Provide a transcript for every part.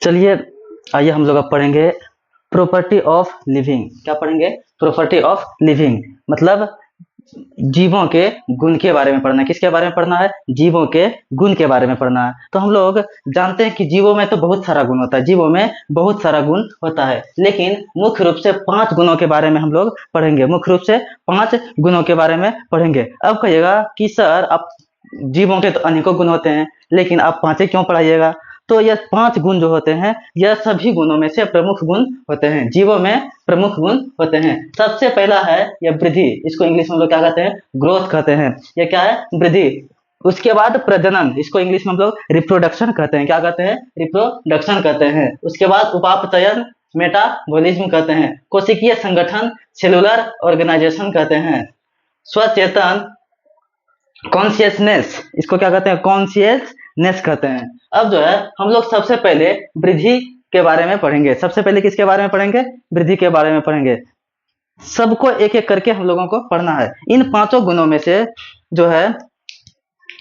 चलिए आइए हम लोग अब पढ़ेंगे प्रॉपर्टी ऑफ लिविंग। क्या पढ़ेंगे? प्रॉपर्टी ऑफ लिविंग मतलब जीवों के गुण के बारे में पढ़ना है। किसके बारे में पढ़ना है? जीवों के गुण के बारे में पढ़ना है। तो हम लोग जानते हैं कि जीवों में तो बहुत सारा गुण होता है, जीवों में बहुत सारा गुण होता है, लेकिन मुख्य रूप से 5 गुणों के बारे में हम लोग पढ़ेंगे। मुख्य रूप से 5 गुणों के बारे में पढ़ेंगे। अब कहिएगा कि सर आप जीवों के तो अनेकों गुण होते हैं, लेकिन आप 5 क्यों पढ़ाइएगा? तो यह 5 गुण जो होते हैं यह सभी गुणों में से प्रमुख गुण होते हैं, जीवों में प्रमुख गुण होते हैं। सबसे पहला है यह वृद्धि, इसको इंग्लिश में हम लोग क्या कहते हैं? ग्रोथ कहते हैं। यह क्या है? वृद्धि। उसके बाद प्रजनन, इसको इंग्लिश में हम लोग रिप्रोडक्शन कहते हैं। क्या कहते हैं? रिप्रोडक्शन कहते हैं। उसके बाद उपापचयन, मेटाबॉलिज्म कहते हैं। कोशिकीय संगठन, सेलुलर ऑर्गेनाइजेशन कहते हैं। स्वचेतन, कॉन्शियसनेस, इसको क्या कहते हैं? कॉन्शियसनेस कहते हैं। अब जो है हम लोग सबसे पहले वृद्धि के बारे में पढ़ेंगे। सबसे पहले किसके बारे में पढ़ेंगे? वृद्धि के बारे में पढ़ेंगे। सबको एक एक करके हम लोगों को पढ़ना है। इन 5 गुणों में से जो है,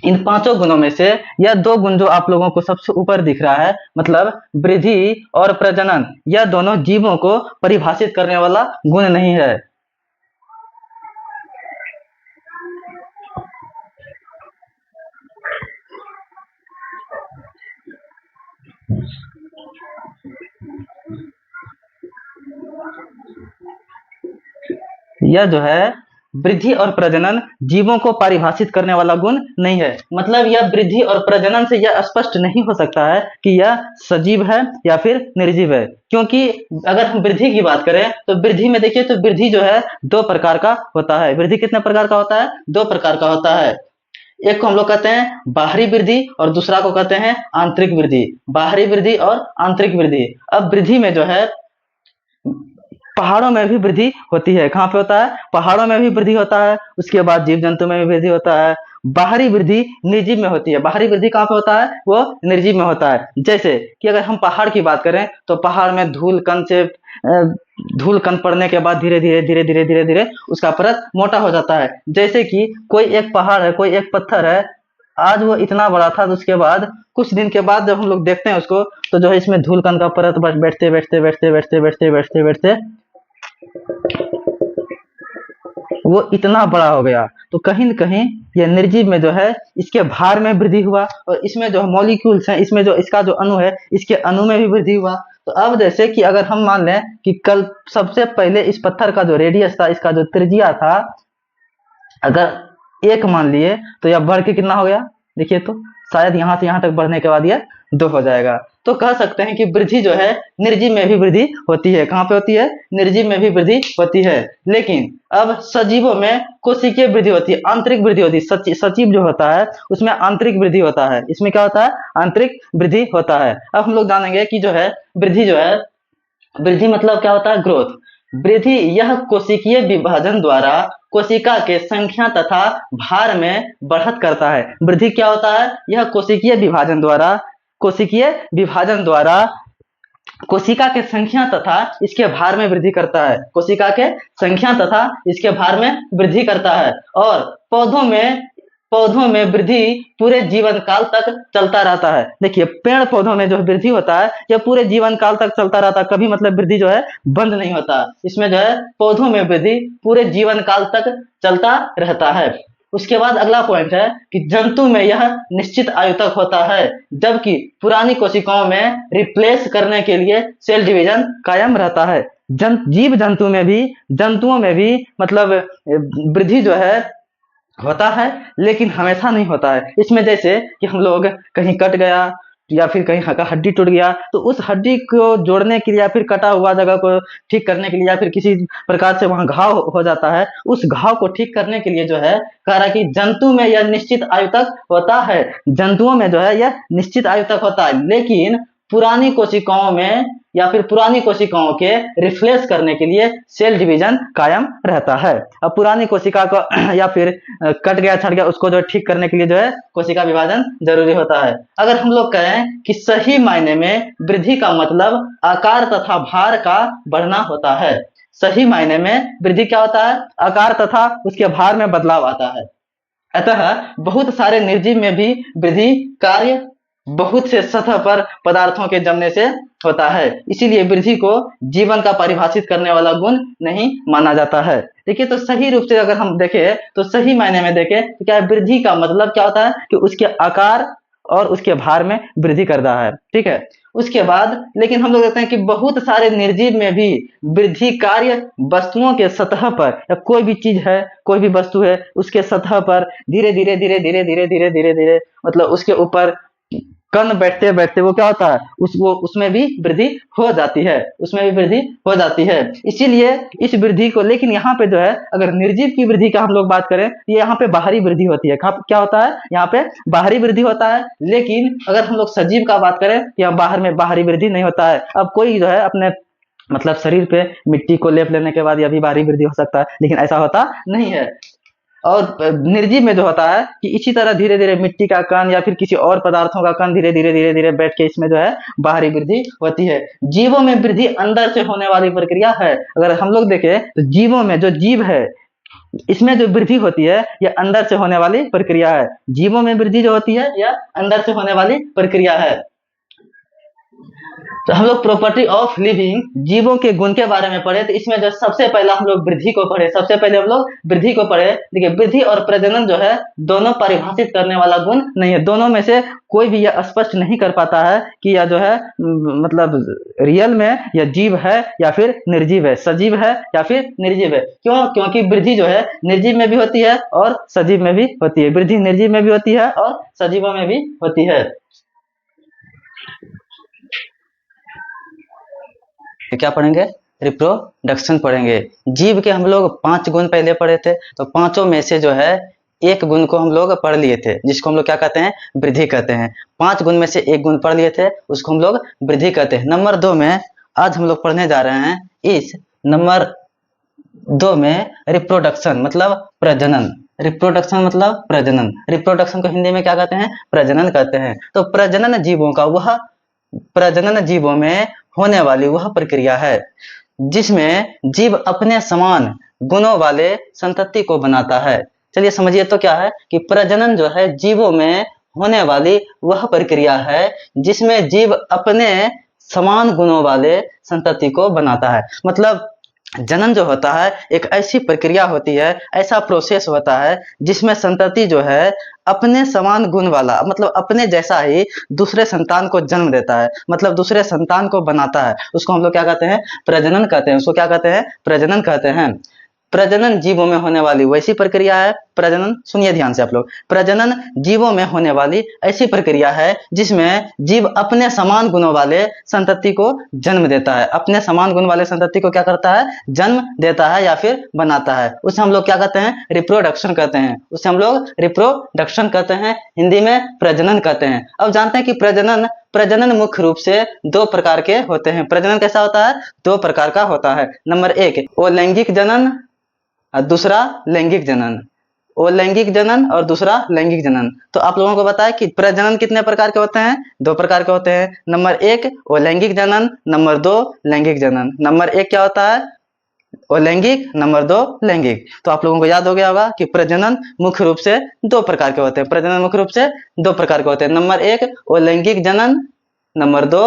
इन 5 गुणों में से यह 2 गुण जो आप लोगों को सबसे ऊपर दिख रहा है, मतलब वृद्धि और प्रजनन, यह दोनों जीवों को परिभाषित करने वाला गुण नहीं है। यह जो है वृद्धि और प्रजनन जीवों को परिभाषित करने वाला गुण नहीं है। मतलब यह वृद्धि और प्रजनन से यह स्पष्ट नहीं हो सकता है कि यह सजीव है या फिर निर्जीव है, क्योंकि अगर हम वृद्धि की बात करें तो वृद्धि में देखिए तो वृद्धि जो है 2 प्रकार का होता है। वृद्धि कितने प्रकार का होता है? 2 प्रकार का होता है। एक को हम लोग कहते हैं बाहरी वृद्धि और दूसरा को कहते हैं आंतरिक वृद्धि। बाहरी वृद्धि और आंतरिक वृद्धि। अब वृद्धि में जो है पहाड़ों में भी वृद्धि होती है। कहाँ पे होता है? पहाड़ों में भी वृद्धि होता है। उसके बाद जीव जंतु में भी वृद्धि होता है। बाहरी वृद्धि निर्जीव में होती है। बाहरी वृद्धि कहाँ पे होता है? वो निर्जीव में होता है। जैसे कि अगर हम पहाड़ की बात करें तो पहाड़ में धूल कण से धूल कण पड़ने के बाद धीरे धीरे धीरे धीरे धीरे धीरे उसका परत मोटा हो जाता है। जैसे कि कोई एक पहाड़ है, कोई एक पत्थर है, आज वो इतना बड़ा था, तो उसके बाद कुछ दिन के बाद जब हम लोग देखते हैं उसको, तो जो है इसमें धूल कण का परत बस बैठते बैठते बैठते बैठते बैठते बैठते बैठते वो इतना बड़ा हो गया। तो कहीं न कहीं ये निर्जीव में जो है इसके भार में वृद्धि हुआ, और इसमें जो मॉलिक्यूल्स हैं, इसमें जो इसका जो अणु है, इसके अणु में भी वृद्धि हुआ। तो अब जैसे कि अगर हम मान लें कि कल सबसे पहले इस पत्थर का जो रेडियस था, इसका जो त्रिज्या था, अगर 1 मान लिए तो यह बढ़ के कितना हो गया? देखिए तो शायद यहाँ से यहाँ तक बढ़ने के बाद यह 2 हो जाएगा। तो कह सकते हैं कि वृद्धि जो है निर्जीव में भी वृद्धि होती है। कहाँ पे होती है? निर्जीव में भी वृद्धि होती है। लेकिन अब सजीवों में कोशिकीय वृद्धि होती है, आंतरिक वृद्धि होती है। सजीव जो होता है उसमें आंतरिक वृद्धि होता है। इसमें क्या होता है? आंतरिक वृद्धि होता है। अब हम लोग जानेंगे कि जो है वृद्धि जो है, वृद्धि मतलब क्या होता है? ग्रोथ। वृद्धि यह कोशिकीय विभाजन द्वारा कोशिका के संख्या तथा भार में बढ़त करता है। वृद्धि क्या होता है? यह कोशिकीय विभाजन द्वारा कोशिका के संख्या तथा इसके भार में वृद्धि करता है। कोशिका के संख्या तथा इसके भार में वृद्धि करता है। और पौधों में वृद्धि पूरे जीवन काल तक चलता रहता है। देखिए पेड़ पौधों में जो वृद्धि होता है यह पूरे जीवन काल तक चलता रहता है, कभी मतलब वृद्धि जो है बंद नहीं होता। इसमें जो है पौधों में वृद्धि पूरे जीवन काल तक चलता रहता है। उसके बाद अगला पॉइंट है कि जंतु में यह निश्चित आयु तक होता है, जबकि पुरानी कोशिकाओं में रिप्लेस करने के लिए सेल डिवीजन कायम रहता है। जंतुओं में भी मतलब वृद्धि जो है होता है, लेकिन हमेशा नहीं होता है। इसमें जैसे कि हम लोग कहीं कट गया या फिर कहीं हड्डी टूट गया, तो उस हड्डी को जोड़ने के लिए या फिर कटा हुआ जगह को ठीक करने के लिए या फिर किसी प्रकार से वहां घाव हो जाता है, उस घाव को ठीक करने के लिए जो है कह रहा कि जंतु में यह निश्चित आयु तक होता है। जंतुओं में जो है यह निश्चित आयु तक होता है, लेकिन पुरानी कोशिकाओं में या फिर पुरानी कोशिकाओं के रिप्लेस करने के लिए सेल डिवीजन कायम रहता है। अब पुरानी कोशिका को या फिर कट गया छट गया उसको जो ठीक करने के लिए जो है कोशिका विभाजन जरूरी होता है। अगर हम लोग कहें कि सही मायने में वृद्धि का मतलब आकार तथा भार का बढ़ना होता है। सही मायने में वृद्धि क्या होता है? आकार तथा उसके भार में बदलाव आता है। अतः बहुत सारे निर्जीव में भी वृद्धि कार्य बहुत से सतह पर पदार्थों के जमने से होता है। इसीलिए वृद्धि को जीवन का परिभाषित करने वाला गुण नहीं माना जाता है। देखिए, तो सही रूप से अगर हम देखें, तो सही मायने में देखें तो क्या है, वृद्धि का मतलब क्या होता है कि उसके आकार और उसके भार में वृद्धि कर रहा है। ठीक है, उसके बाद लेकिन हम लोग देखते हैं कि बहुत सारे निर्जीव में भी वृद्धि कार्य वस्तुओं के सतह पर, या कोई भी चीज है, कोई भी वस्तु है, उसके सतह पर धीरे धीरे धीरे धीरे धीरे धीरे धीरे धीरे मतलब उसके ऊपर कण बैठते बैठते वो क्या होता है, वो उसमें भी वृद्धि हो जाती है, उसमें भी वृद्धि हो जाती है। इसीलिए इस वृद्धि को, लेकिन यहाँ पे जो है, अगर निर्जीव की वृद्धि का हम लोग बात करें, ये यहाँ पे बाहरी वृद्धि होती है। क्या होता है, यहाँ पे बाहरी वृद्धि होता है। लेकिन अगर हम लोग सजीव का बात करें, यहाँ बाहर में बाहरी वृद्धि नहीं होता है। अब कोई जो है अपने मतलब शरीर पे मिट्टी को लेप लेने के बाद यह भी बाहरी वृद्धि हो सकता है, लेकिन ऐसा होता नहीं है। और निर्जीव में जो होता है कि इसी तरह धीरे धीरे मिट्टी का कण या फिर किसी और पदार्थों का कण धीरे धीरे धीरे धीरे बैठ के इसमें जो है बाहरी वृद्धि होती है। जीवों में वृद्धि अंदर से होने वाली प्रक्रिया है। अगर हम लोग देखें तो जीवों में जो जीव है, इसमें जो वृद्धि होती है यह अंदर से होने वाली प्रक्रिया है। जीवों में वृद्धि जो होती है यह अंदर से होने वाली प्रक्रिया है। तो हम लोग प्रॉपर्टी ऑफ लिविंग, जीवों के गुण के बारे में पढ़े, तो इसमें जो सबसे पहला हम लोग वृद्धि को पढ़े, सबसे पहले हम लोग वृद्धि को पढ़े। देखिए, वृद्धि और प्रजनन जो है दोनों परिभाषित करने वाला गुण नहीं है। दोनों में से कोई भी यह स्पष्ट नहीं कर पाता है कि यह जो है मतलब रियल में यह जीव है या फिर निर्जीव है, सजीव है या फिर निर्जीव है। क्यों? क्योंकि वृद्धि जो है निर्जीव में भी होती है और सजीव में भी होती है। वृद्धि निर्जीव में भी होती है और सजीवों में भी होती है। तो क्या पढ़ेंगे, रिप्रोडक्शन पढ़ेंगे। जीव के हम लोग 5 गुण पहले पढ़े थे, तो पांचों में से जो है एक गुण को हम लोग पढ़ लिए थे, जिसको हम लोग क्या कहते हैं, वृद्धि कहते हैं। 5 गुण में से एक गुण पढ़ लिए थे, उसको हम लोग वृद्धि कहते हैं। नंबर 2 में आज हम लोग पढ़ने जा रहे हैं, इस नंबर 2 में रिप्रोडक्शन मतलब प्रजनन। रिप्रोडक्शन मतलब प्रजनन। रिप्रोडक्शन को हिंदी में क्या कहते हैं, प्रजनन कहते हैं। तो प्रजनन जीवों का वह, प्रजनन जीवों में होने वाली वह प्रक्रिया है जिसमें जीव अपने समान गुणों वाले संतति को बनाता है। चलिए समझिए, तो क्या है कि प्रजनन जो है जीवों में होने वाली वह प्रक्रिया है जिसमें जीव अपने समान गुणों वाले संतति को बनाता है। मतलब जनन जो होता है एक ऐसी प्रक्रिया होती है, ऐसा प्रोसेस होता है जिसमें संतति जो है अपने समान गुण वाला, मतलब अपने जैसा ही दूसरे संतान को जन्म देता है, मतलब दूसरे संतान को बनाता है। उसको हम लोग क्या कहते हैं, प्रजनन कहते हैं। उसको क्या कहते हैं, प्रजनन कहते हैं। प्रजनन जीवों में होने वाली वैसी प्रक्रिया है। प्रजनन, सुनिए ध्यान से आप लोग, प्रजनन जीवों में होने वाली ऐसी प्रक्रिया है जिसमें जीव अपने समान गुणों वाले संतति को जन्म देता है। अपने समान गुण वाले संतति को क्या करता है, जन्म देता है या फिर बनाता है। उसे हम लोग क्या कहते हैं, रिप्रोडक्शन कहते हैं। उसे हम लोग रिप्रोडक्शन कहते हैं, हिंदी में प्रजनन कहते हैं। अब जानते हैं कि प्रजनन मुख्य रूप से 2 प्रकार के होते हैं। प्रजनन कैसा होता है, 2 प्रकार का होता है। नंबर 1 अलैंगिक जनन और दूसरा लैंगिक जनन। अलैंगिक जनन और दूसरा लैंगिक जनन। तो आप लोगों को बताया कि प्रजनन कितने प्रकार के होते हैं, 2 प्रकार के होते हैं। नंबर 1 अलैंगिक जनन, नंबर 2 लैंगिक जनन। नंबर 1 क्या होता है, अलैंगिक, नंबर 2 लैंगिक। तो आप लोगों को याद हो गया होगा कि प्रजनन मुख्य रूप से 2 प्रकार के होते हैं। प्रजनन मुख्य रूप से 2 प्रकार के होते हैं। नंबर 1 अलैंगिक जनन, नंबर 2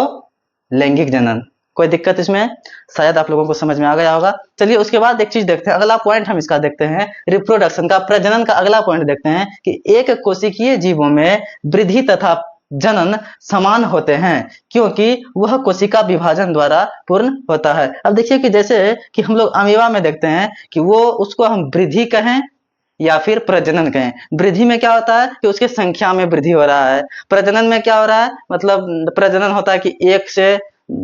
लैंगिक जनन। कोई दिक्कत इसमें, शायद आप लोगों को समझ में आ गया होगा। चलिए उसके बाद एक चीज देखते हैं, अगला पॉइंट हम इसका देखते हैं, रिप्रोडक्शन का, प्रजनन का अगला पॉइंट देखते हैं कि एक कोशिकीय जीवों में वृद्धि तथा जनन समान होते हैं क्योंकि वह कोशिका विभाजन द्वारा पूर्ण होता है। अब देखिए कि जैसे कि हम लोग अमीबा में देखते हैं कि वो, उसको हम वृद्धि कहें या फिर प्रजनन कहें। वृद्धि में क्या होता है कि उसके संख्या में वृद्धि हो रहा है। प्रजनन में क्या हो रहा है, मतलब प्रजनन होता है कि एक से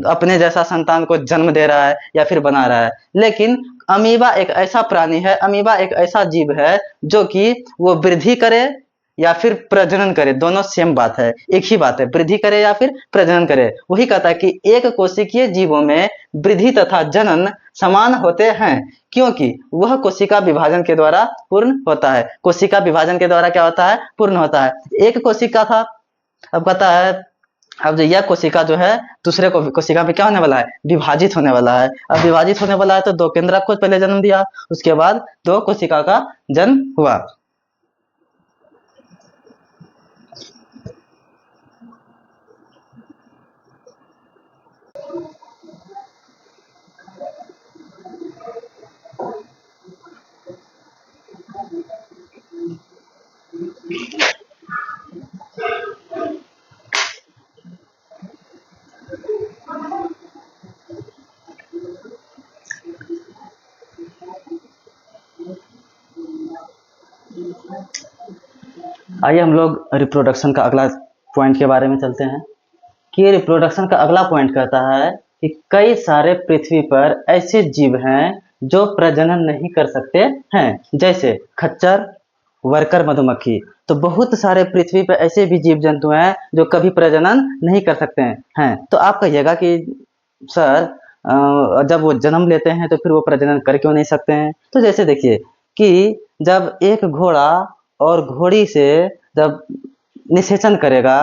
अपने जैसा संतान को जन्म दे रहा है या फिर बना रहा है। लेकिन अमीबा एक ऐसा प्राणी है, अमीबा एक ऐसा जीव है जो कि वो वृद्धि करे या फिर प्रजनन करे, दोनों सेम बात है, एक ही बात है, वृद्धि करे या फिर प्रजनन करे। वही कहता है कि एक कोशिकीय जीवों में वृद्धि तथा जनन समान होते हैं क्योंकि वह कोशिका विभाजन के द्वारा पूर्ण होता है। कोशिका विभाजन के द्वारा क्या होता है, पूर्ण होता है। एक कोशिका था, अब कहता है अब जो यह कोशिका जो है दूसरे को कोशिका में क्या होने वाला है, विभाजित होने वाला है। अब विभाजित होने वाला है तो 2 केंद्रक को पहले जन्म दिया, उसके बाद 2 कोशिका का जन्म हुआ। आइए हम लोग रिप्रोडक्शन का अगला पॉइंट के बारे में चलते हैं कि रिप्रोडक्शन का अगला पॉइंट कहता है कि कई सारे पृथ्वी पर ऐसे जीव हैं जो प्रजनन नहीं कर सकते हैं, जैसे खच्चर, वर्कर मधुमक्खी। तो बहुत सारे पृथ्वी पर ऐसे भी जीव जंतु हैं जो कभी प्रजनन नहीं कर सकते हैं। तो आप कहिएगा कि सर जब वो जन्म लेते हैं तो फिर वो प्रजनन कर क्यों नहीं सकते हैं? तो जैसे देखिए कि जब एक घोड़ा और घोड़ी से जब निषेचन करेगा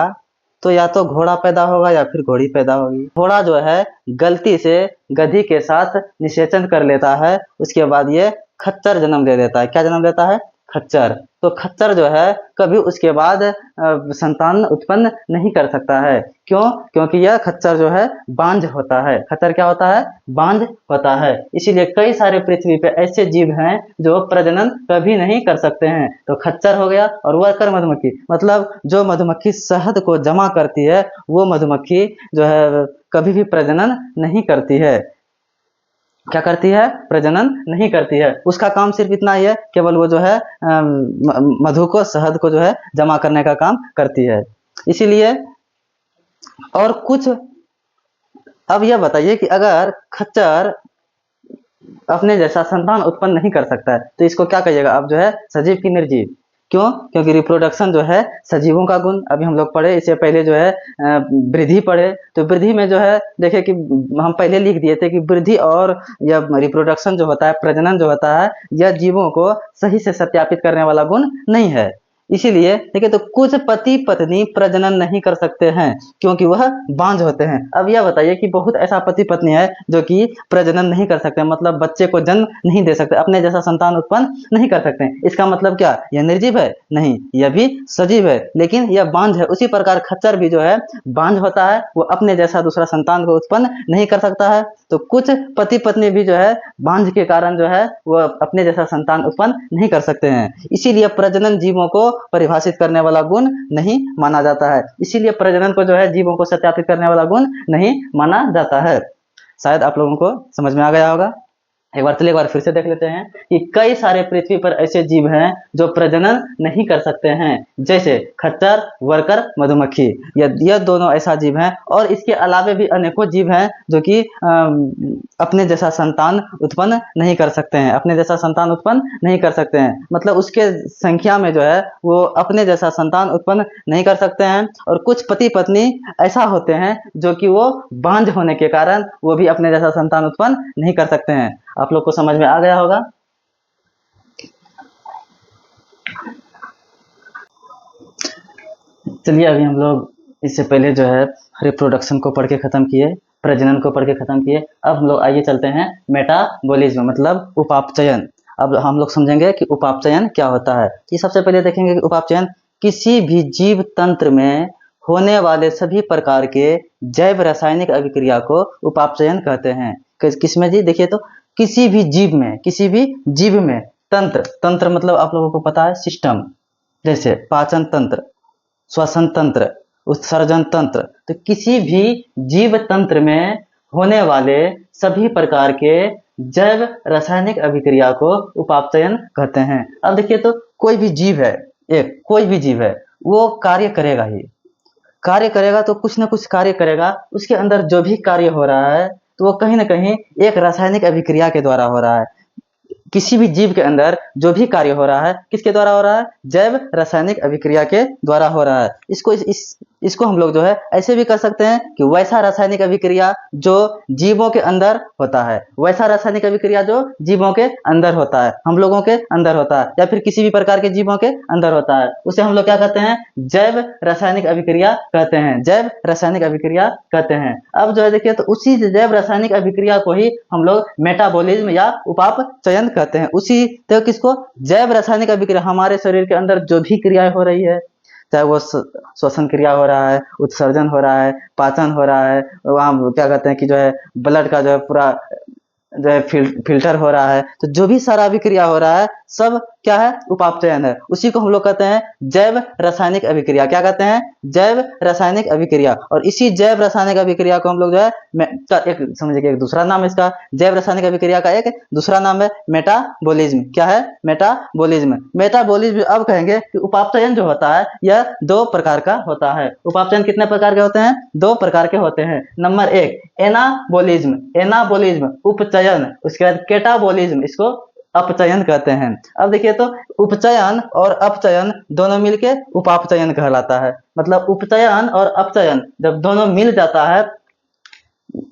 तो या तो घोड़ा पैदा होगा या फिर घोड़ी पैदा होगी। घोड़ा जो है गलती से गधी के साथ निषेचन कर लेता है, उसके बाद ये खच्चर जन्म ले लेता है। क्या जन्म लेता है? खच्चर। तो खच्चर जो है कभी उसके बाद संतान उत्पन्न नहीं कर सकता है। क्यों? क्योंकि यह खच्चर जो है बांझ होता है। खच्चर क्या होता है? बांझ होता है। इसीलिए कई सारे पृथ्वी पे ऐसे जीव हैं जो प्रजनन कभी नहीं कर सकते हैं। तो खच्चर हो गया। और वर्कर मधुमक्खी मतलब जो मधुमक्खी शहद को जमा करती है, वो मधुमक्खी जो है कभी भी प्रजनन नहीं करती है। क्या करती है? प्रजनन नहीं करती है। उसका काम सिर्फ इतना ही है, केवल वो जो है मधु को, शहद को जो है जमा करने का काम करती है। इसीलिए और कुछ, अब यह बताइए कि अगर खच्चर अपने जैसा संतान उत्पन्न नहीं कर सकता है तो इसको क्या कहिएगा? अब जो है सजीव की निर्जीव। क्यों? क्योंकि रिप्रोडक्शन जो है सजीवों का गुण। अभी हम लोग पढ़े, इससे पहले जो है वृद्धि पढ़े। तो वृद्धि में जो है देखे कि हम पहले लिख दिए थे कि वृद्धि और यह रिप्रोडक्शन जो होता है, प्रजनन जो होता है, यह जीवों को सही से सत्यापित करने वाला गुण नहीं है। इसीलिए देखिए, तो कुछ पति पत्नी प्रजनन नहीं कर सकते हैं क्योंकि वह बांझ होते हैं। अब यह बताइए कि बहुत ऐसा पति पत्नी है जो कि प्रजनन नहीं कर सकते, मतलब बच्चे को जन्म नहीं दे सकते, अपने जैसा संतान उत्पन्न नहीं कर सकते। इसका मतलब क्या? यह निर्जीव है? नहीं, यह भी सजीव है, लेकिन यह बांझ है। उसी प्रकार खच्चर भी जो है बांझ होता है, वो अपने जैसा दूसरा संतान को उत्पन्न नहीं कर सकता है। तो कुछ पति पत्नी भी जो है बांझ के कारण जो है वो अपने जैसा संतान उत्पन्न नहीं कर सकते हैं। इसीलिए प्रजनन जीवों को परिभाषित करने वाला गुण नहीं माना जाता है। इसीलिए प्रजनन को जो है जीवों को सत्यापित करने वाला गुण नहीं माना जाता है। शायद आप लोगों को समझ में आ गया होगा। एक बार फिर से देख लेते हैं कि कई सारे पृथ्वी पर ऐसे जीव हैं जो प्रजनन नहीं कर सकते हैं, जैसे खच्चर, वर्कर, मधुमक्खी। यह दोनों ऐसा जीव हैं। और इसके अलावे भी अनेकों जीव हैं जो कि अपने जैसा संतान उत्पन्न नहीं कर सकते हैं। अपने जैसा संतान उत्पन्न नहीं कर सकते हैं, मतलब उसके संख्या में जो है वो अपने जैसा संतान उत्पन्न नहीं कर सकते हैं। और कुछ पति पत्नी ऐसा होते हैं जो कि वो बांझ होने के कारण वो भी अपने जैसा संतान उत्पन्न नहीं कर सकते हैं। आप लोग को समझ में आ गया होगा। चलिए, अभी हम लोग इससे पहले जो है रिप्रोडक्शन को पढ़ के खत्म किए, प्रजनन को पढ़ के खत्म किए। अब हम लोग आइए चलते हैं मेटाबॉलिज्म, मतलब उपापचयन। अब हम लोग समझेंगे कि उपापचयन क्या होता है। कि सबसे पहले देखेंगे कि उपापचयन किसी भी जीव तंत्र में होने वाले सभी प्रकार के जैव रासायनिक अभिक्रिया को उपापचयन कहते हैं। किसमें जी? देखिए, तो किसी भी जीव में तंत्र मतलब आप लोगों को पता है सिस्टम, जैसे पाचन तंत्र, श्वसन तंत्र, उत्सर्जन तंत्र। तो किसी भी जीव तंत्र में होने वाले सभी प्रकार के जैव रासायनिक अभिक्रिया को उपापचयन कहते हैं। अब देखिए, तो कोई भी जीव है, कोई भी जीव है, वो कार्य करेगा ही, कार्य करेगा तो कुछ ना कुछ कार्य करेगा। उसके अंदर जो भी कार्य हो रहा है तो वो कहीं ना कहीं एक रासायनिक अभिक्रिया के द्वारा हो रहा है। किसी भी जीव के अंदर जो भी कार्य हो रहा है किसके द्वारा हो रहा है? जैव रासायनिक अभिक्रिया के द्वारा हो रहा है। इसको हम लोग जो है ऐसे भी कर सकते हैं कि वैसा रासायनिक अभिक्रिया जो जीवों के अंदर होता है, वैसा रासायनिक अभिक्रिया जो जीवों के अंदर होता है, हम लोगों के अंदर होता है, या फिर किसी भी प्रकार के जीवों के अंदर होता है, उसे हम लोग क्या कहते हैं? जैव रासायनिक अभिक्रिया कहते हैं। जैव रासायनिक अभिक्रिया कहते हैं। अब जो है देखिए, तो उसी जैव रासायनिक अभिक्रिया को ही हम लोग मेटाबॉलिज्म या उपापचयन कहते हैं। उसी तो किसको? जैव रासायनिक अभिक्रिया, हमारे शरीर के अंदर जो भी क्रियाएं हो रही है, चाहे वो श्वसन क्रिया हो रहा है, उत्सर्जन हो रहा है, पाचन हो रहा है, वहाँ क्या कहते हैं कि जो है ब्लड का जो है पूरा जो है फिल्टर हो रहा है, तो जो भी सारा अभिक्रिया हो रहा है सब क्या है, उपापचयन है। उसी को हम लोग कहते हैं जैव रासायनिक अभिक्रिया। क्या कहते हैं? जैव रासायनिक अभिक्रिया। और इसी जैव रासायनिक अभिक्रिया को हम लोग जो है एक समझिए कि एक दूसरा नाम इसका, जैव रासायनिक अभिक्रिया का एक दूसरा नाम है मेटाबॉलिज्म। क्या है? मेटाबॉलिज्म। मेटाबॉलिज्म अब कहेंगे कि उपापचयन जो होता है यह दो प्रकार का होता है। उपापचयन कितने प्रकार के होते हैं? दो प्रकार के होते हैं। नंबर एक एनाबोलिज्म, एनाबोलिज्म उपचयन, उसके बाद केटाबोलिज्म, इसको अपचयन कहते हैं। अब देखिए तो उपचयन और अपचयन दोनों मिलके उपापचयन कहलाता है। मतलब उपचयन और अपचयन जब दोनों मिल जाता है,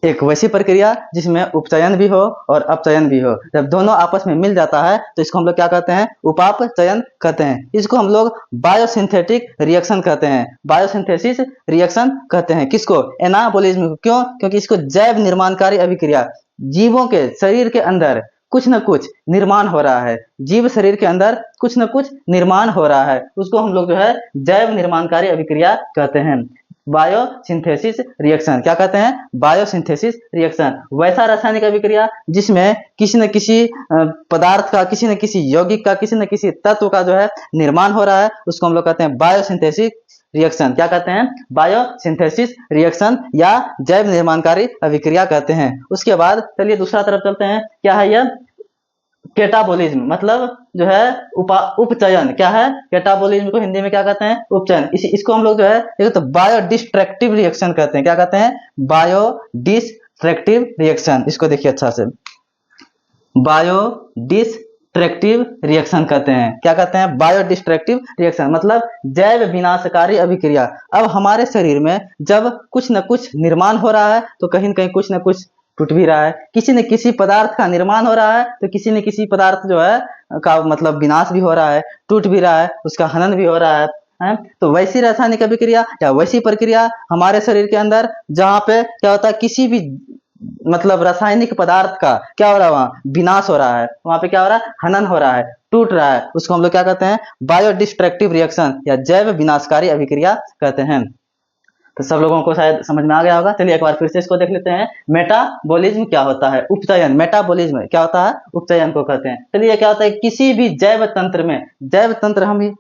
एक वैसी प्रक्रिया जिसमें उपचयन भी हो और अपचयन भी हो, जब दोनों आपस में मिल जाता है तो इसको हम लोग क्या कहते हैं? उपापचयन कहते हैं। इसको हम लोग बायोसिंथेटिक रिएक्शन कहते हैं, बायोसिंथेसिस रिएक्शन कहते हैं। किसको? एनाबोलिज्म को। क्यों? क्योंकि इसको जैव निर्माणकारी अभिक्रिया, जीवों के शरीर के अंदर कुछ न कुछ निर्माण हो रहा है, जीव शरीर के अंदर कुछ न कुछ निर्माण हो रहा है, उसको हम लोग जो है जैव निर्माणकारी अभिक्रिया कहते हैं। बायोसिंथेसिस रिएक्शन क्या कहते हैं? बायोसिंथेसिस रिएक्शन वैसा रासायनिक अभिक्रिया जिसमें किसी न किसी पदार्थ का, किसी न किसी यौगिक का, किसी न किसी तत्व का जो है निर्माण हो रहा है, उसको हम लोग कहते हैं बायोसिंथेसिस रिएक्शन। क्या कहते हैं? बायोसिंथेसिस रिएक्शन या जैव निर्माणकारी अभिक्रिया कहते हैं। उसके बाद चलिए दूसरा तरफ चलते हैं। क्या है यह? केटाबोलिज्म, मतलब जो है उपचयन। क्या है? केटाबोलिज्म को हिंदी में क्या कहते हैं? उपचयन। इसको हम लोग जो है एक तो बायोडिस्ट्रक्टिव रिएक्शन कहते हैं। क्या कहते हैं? बायोडिस्ट्रक्टिव रिएक्शन। इसको देखिए अच्छा से, बायोडिस्ट्रक्टिव रिएक्शन कहते हैं। क्या कहते हैं? बायोडिस्ट्रक्टिव रिएक्शन, मतलब जैव विनाशकारी अभिक्रिया। अब हमारे शरीर में जब कुछ न कुछ निर्माण हो रहा है तो कहीं न कहीं कुछ न कुछ टूट भी रहा है, किसी न किसी पदार्थ का निर्माण हो रहा है तो किसी न किसी पदार्थ जो है का मतलब विनाश भी हो रहा है, टूट भी रहा है, उसका हनन भी हो रहा है। तो वैसी रासायनिक अभिक्रिया या वैसी प्रक्रिया हमारे शरीर के अंदर जहाँ पे क्या होता है, किसी भी मतलब रासायनिक पदार्थ का क्या हो रहा है, वहाँ विनाश हो रहा है, वहाँ पे क्या हो रहा है? हनन हो रहा है, टूट रहा है, उसको हम लोग क्या कहते हैं? बायोडिस्ट्रक्टिव रिएक्शन या जैव विनाशकारी अभिक्रिया कहते हैं। तो सब लोगों को शायद समझ में आ गया होगा। चलिए एक बार फिर से इसको देख लेते हैं। मेटाबॉलिज्म क्या होता है? उपचयन। मेटाबॉलिज्म क्या होता है? उपचयन को कहते हैं। चलिए क्या होता है? किसी भी जैव तंत्र में, जैव तंत्र हम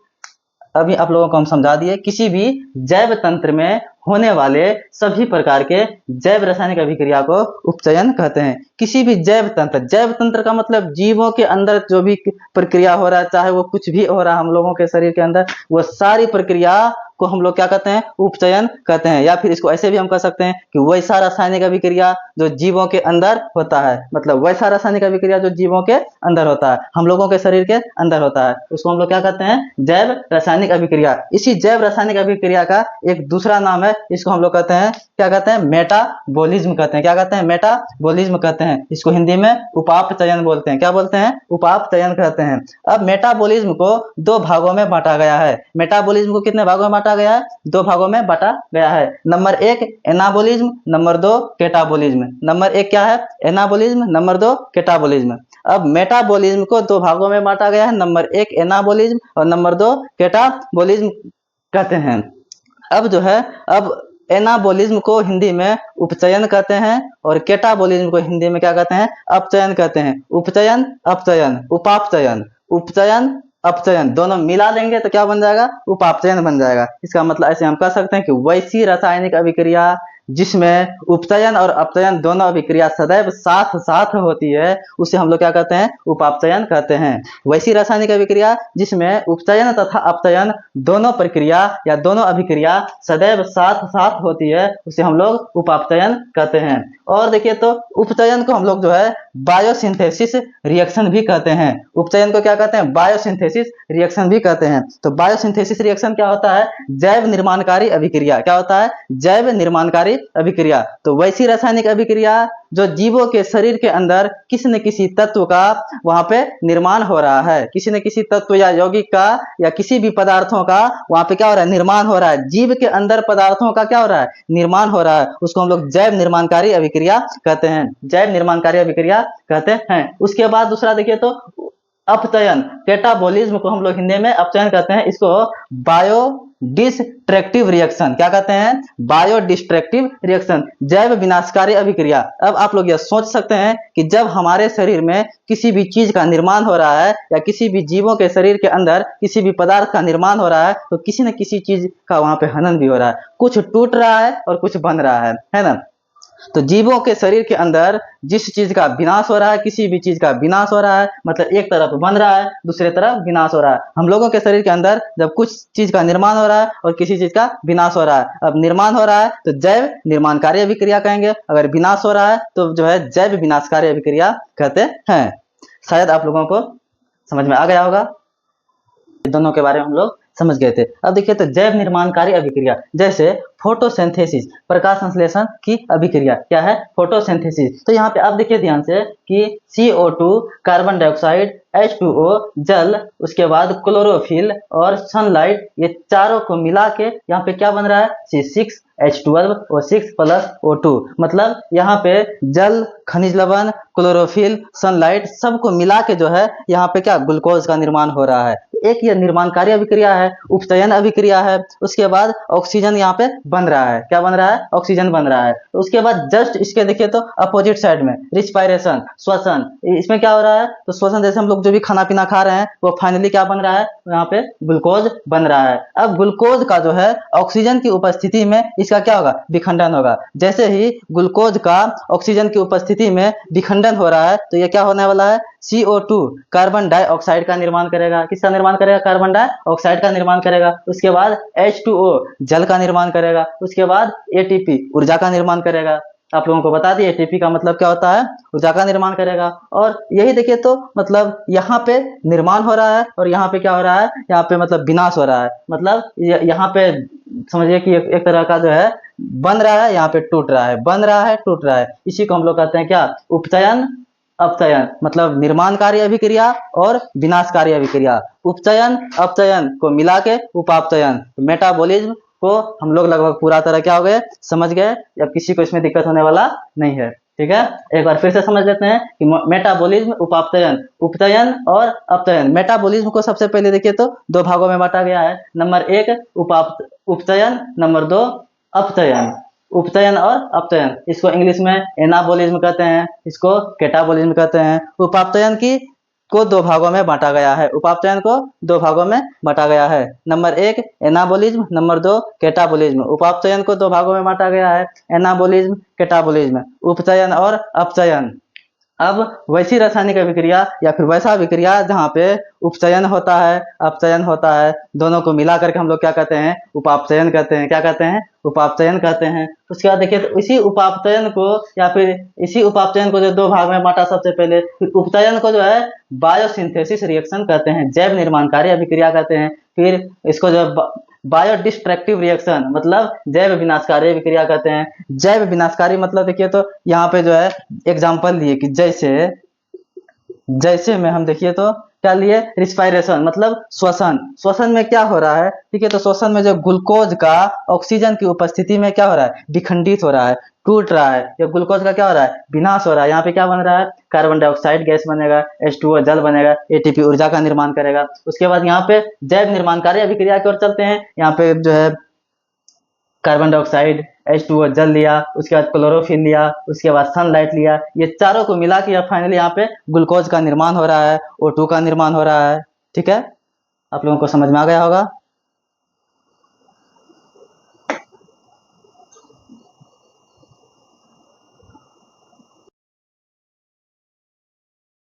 अभी आप लोगों को हम समझा दिए, किसी भी जैव तंत्र में होने वाले सभी प्रकार के जैव रासायनिक अभिक्रिया को उपचयन कहते हैं। किसी भी जैव तंत्र, जैव तंत्र का मतलब जीवों के अंदर जो भी प्रक्रिया हो रहा है, चाहे वो कुछ भी हो रहा है हम लोगों के शरीर के अंदर, वो सारी प्रक्रिया को हम लोग क्या कहते हैं? उपचयन कहते हैं। या फिर इसको ऐसे भी हम कह सकते हैं कि वैसा रासायनिक अभिक्रिया जो जीवों के अंदर होता है, मतलब वैसा रासायनिक अभिक्रिया जो जीवों के अंदर होता है, हम लोगों के शरीर के अंदर होता है, उसको हम लोग क्या कहते हैं? जैव रासायनिक अभिक्रिया। इसी जैव रासायनिक अभिक्रिया का एक दूसरा नाम है, इसको हम लोग कहते हैं, क्या कहते हैं? मेटाबॉलिज्म कहते हैं। क्या कहते हैं? मेटाबॉलिज्म कहते हैं। इसको हिंदी में उपापचयन बोलते हैं। क्या बोलते हैं? उपापचयन कहते हैं। अब मेटाबॉलिज्म को दो भागों में बांटा गया है। मेटाबॉलिज्म को कितने भागों में बांटा गया है? दो भागों में बांटा गया है। नंबर एक एनाबोलिज्म, नंबर दो केटाबोलिज्म। नंबर एक क्या है? एनाबोलिज्म, नंबर दो केटाबोलिज्म। अब मेटाबॉलिज्म को दो भागों में बांटा गया है, नंबर एक एनाबोलिज्म और नंबर दो केटाबोलिज्म कहते हैं। अब जो है, अब एनाबोलिज्म को हिंदी में उपचयन कहते हैं और केटाबोलिज्म को हिंदी में क्या कहते हैं? अपचयन कहते हैं। उपचयन, अपचयन, उपापचयन, उपचयन, अपचयन दोनों मिला लेंगे तो क्या बन जाएगा? उपापचयन बन जाएगा। इसका मतलब ऐसे हम कह सकते हैं कि वैसी रासायनिक अभिक्रिया जिसमें उपचयन और अपचयन दोनों अभिक्रिया सदैव साथ साथ होती है, उसे हम लोग क्या कहते हैं? उपापचयन कहते हैं। वैसी रासायनिक अभिक्रिया जिसमें उपचयन तथा अपचयन दोनों प्रक्रिया या दोनों अभिक्रिया सदैव साथ साथ होती है, उसे हम लोग उपापचयन कहते हैं। और देखिए तो उपचयन को हम लोग जो है बायोसिंथेसिस रिएक्शन भी कहते हैं। उपचयन को क्या कहते हैं? बायोसिंथेसिस रिएक्शन भी कहते हैं। तो बायोसिंथेसिस रिएक्शन क्या होता है? जैव निर्माणकारी अभिक्रिया। क्या होता है? जैव निर्माणकारी अभिक्रिया। तो वैसी रासायनिक अभिक्रिया जो जीवों के शरीर के अंदर किसी न किसी तत्व का वहां पे निर्माण हो रहा है, किसी न किसी तत्व या यौगिक का या किसी भी पदार्थों का वहां पे क्या हो रहा है? निर्माण हो रहा है। जीव के अंदर पदार्थों का क्या हो रहा है? निर्माण हो रहा है। उसको हम लोग जैव निर्माणकारी अभिक्रिया कहते हैं। जैव निर्माणकारी अभिक्रिया कहते हैं। उसके बाद दूसरा देखिए तो अपचयन, कैटाबोलिज्म को हम लोग हिंदी में अपचयन कहते हैं। इसको बायो डिस्ट्रक्टिव रिएक्शन क्या कहते हैं? बायो डिस्ट्रक्टिव रिएक्शन, जैव विनाशकारी अभिक्रिया। अब आप लोग यह सोच सकते हैं कि जब हमारे शरीर में किसी भी चीज का निर्माण हो रहा है या किसी भी जीवों के शरीर के अंदर किसी भी पदार्थ का निर्माण हो रहा है तो किसी न किसी चीज का वहां पे हनन भी हो रहा है, कुछ टूट रहा है और कुछ बन रहा है ना। तो जीवों के शरीर के अंदर जिस चीज का विनाश हो रहा है, किसी भी चीज का विनाश हो रहा है, मतलब एक तरफ बन रहा है दूसरे तरफ विनाश हो रहा है। हम लोगों के शरीर के अंदर जब कुछ चीज का निर्माण हो रहा है और किसी चीज का विनाश हो रहा है, अब निर्माण हो रहा है तो जैव निर्माणकारी अभिक्रिया कहेंगे, अगर विनाश हो रहा है तो जो है जैव विनाशकारी अभिक्रिया कहते हैं। शायद आप लोगों को समझ में आ गया होगा, दोनों के बारे में हम लोग समझ गए थे। अब देखिए तो जैव निर्माणकारी अभिक्रिया, जैसे फोटोसिंथेसिस, प्रकाश संश्लेषण की अभिक्रिया क्या है? फोटोसिंथेसिस। तो यहाँ पे आप देखिए ध्यान से कि CO2, कार्बन डाइऑक्साइड, H2O, जल, उसके बाद क्लोरोफिल और सनलाइट, ये चारों को मिला के यहाँ पे क्या बन रहा है? C6H12O6+O2। मतलब यहाँ पे जल, खनिज लवण, क्लोरोफिल, सनलाइट सबको मिला के जो है यहाँ पे क्या ग्लूकोज का निर्माण हो रहा है। एक ये निर्माणकारी अभिक्रिया है, उपचयन अभिक्रिया है। उसके बाद ऑक्सीजन यहाँ पे बन रहा है, क्या बन रहा है? ऑक्सीजन बन रहा है। तो उसके बाद जस्ट इसके देखिए तो अपोजिट साइड में रिस्पायरेशन, श्वसन, इसमें क्या हो रहा है? तो श्वसन, जैसे हम लोग जो भी खाना पीना खा रहे हैं वो फाइनली क्या बन रहा है? यहाँ पे ग्लूकोज बन रहा है। अब ग्लूकोज का जो है ऑक्सीजन की उपस्थिति में इसका क्या होगा? विखंडन होगा। जैसे ही ग्लूकोज का ऑक्सीजन की उपस्थिति में विखंडन हो रहा है तो ये क्या होने वाला है? CO2, कार्बन डाइऑक्साइड का निर्माण करेगा। किसका निर्माण करेगा? कार्बन डाइऑक्साइड का निर्माण करेगा। उसके बाद H2O, जल का निर्माण करेगा। उसके बाद ATP, ऊर्जा का निर्माण करेगा। आप लोगों को बता दिए ATP का मतलब क्या होता है? ऊर्जा का निर्माण करेगा। और यही देखिए तो मतलब यहाँ पे निर्माण हो रहा है और यहाँ पे क्या हो रहा है? यहाँ पे मतलब विनाश हो रहा है। मतलब यहाँ पे समझिए कि एक तरह का जो है बन रहा है, यहाँ पे टूट रहा है, बन रहा है, टूट रहा है। इसी को हम लोग कहते हैं क्या? उपचयन अपचयन, मतलब निर्माणकारी अभिक्रिया और विनाशकारी अभिक्रिया। उपचयन अपचयन को मिला के उपापचयन, मेटाबॉलिज्म को हम लोग लगभग पूरा तरह क्या हो गए? समझ गए। अब किसी को इसमें दिक्कत होने वाला नहीं है, ठीक है। एक बार फिर से समझ लेते हैं कि मेटाबॉलिज्म, उपापचयन, उपचयन और अपचयन। मेटाबॉलिज्म को सबसे पहले देखिए तो दो भागों में बांटा गया है। Number 1 उपचयन, number 2 अपचयन। उपचयन और अपचयन, इसको इंग्लिश में एनाबोलिज्म कहते हैं, इसको कैटाबोलिज्म कहते हैं। उपापचयन की को दो भागों में बांटा गया है, उपापचयन को दो भागों में बांटा गया है। Number 1 anabolism, number 2 catabolism. उपापचयन को दो भागों में बांटा गया है, एनाबोलिज्म, कैटाबोलिज्म, उपचयन और अपचयन। अब वैसी रासायनिक अभिक्रिया या फिर वैसा अभिक्रिया जहाँ पे उपचयन होता है, अपचयन होता है, दोनों को मिला करके हम लोग क्या कहते हैं? उपापचयन कहते हैं। क्या कहते हैं? उपापचयन कहते हैं। उसके बाद देखिए तो इसी उपापचयन को या फिर इसी उपापचयन को जो दो भाग में बांटा सबसे पहले, फिर उपचयन को जो है बायोसिंथेसिस रिएक्शन कहते हैं, जैव निर्माणकारी अभिक्रिया कहते हैं। फिर इसको जो बायो डिस्ट्रक्टिव रिएक्शन मतलब जैव विनाशकारी अभिक्रिया कहते हैं। जैव विनाशकारी मतलब देखिए तो यहाँ पे जो है एग्जांपल लिए कि जैसे में हम देखिए तो क्या लिए? रिस्पायरेशन मतलब श्वसन। श्वसन में क्या हो रहा है? ठीक है, तो श्वसन में जो ग्लूकोज का ऑक्सीजन की उपस्थिति में क्या हो रहा है? विखंडित हो रहा है, टूट रहा है। या ग्लूकोज का क्या हो रहा है? विनाश हो रहा है। यहाँ पे क्या बन रहा है? कार्बन डाइऑक्साइड गैस बनेगा, H2O जल बनेगा, ATP ऊर्जा का निर्माण करेगा। उसके बाद यहाँ पे जैव निर्माणकारी अभिक्रिया की ओर चलते हैं। यहाँ पे जो है कार्बन डाइऑक्साइड, H2O जल लिया, उसके बाद क्लोरोफिल लिया, उसके बाद सनलाइट लिया, ये चारों को मिला के फाइनली यहाँ पे ग्लूकोज का निर्माण हो रहा है, O2 का निर्माण हो रहा है। ठीक है, आप लोगों को समझ में आ गया होगा।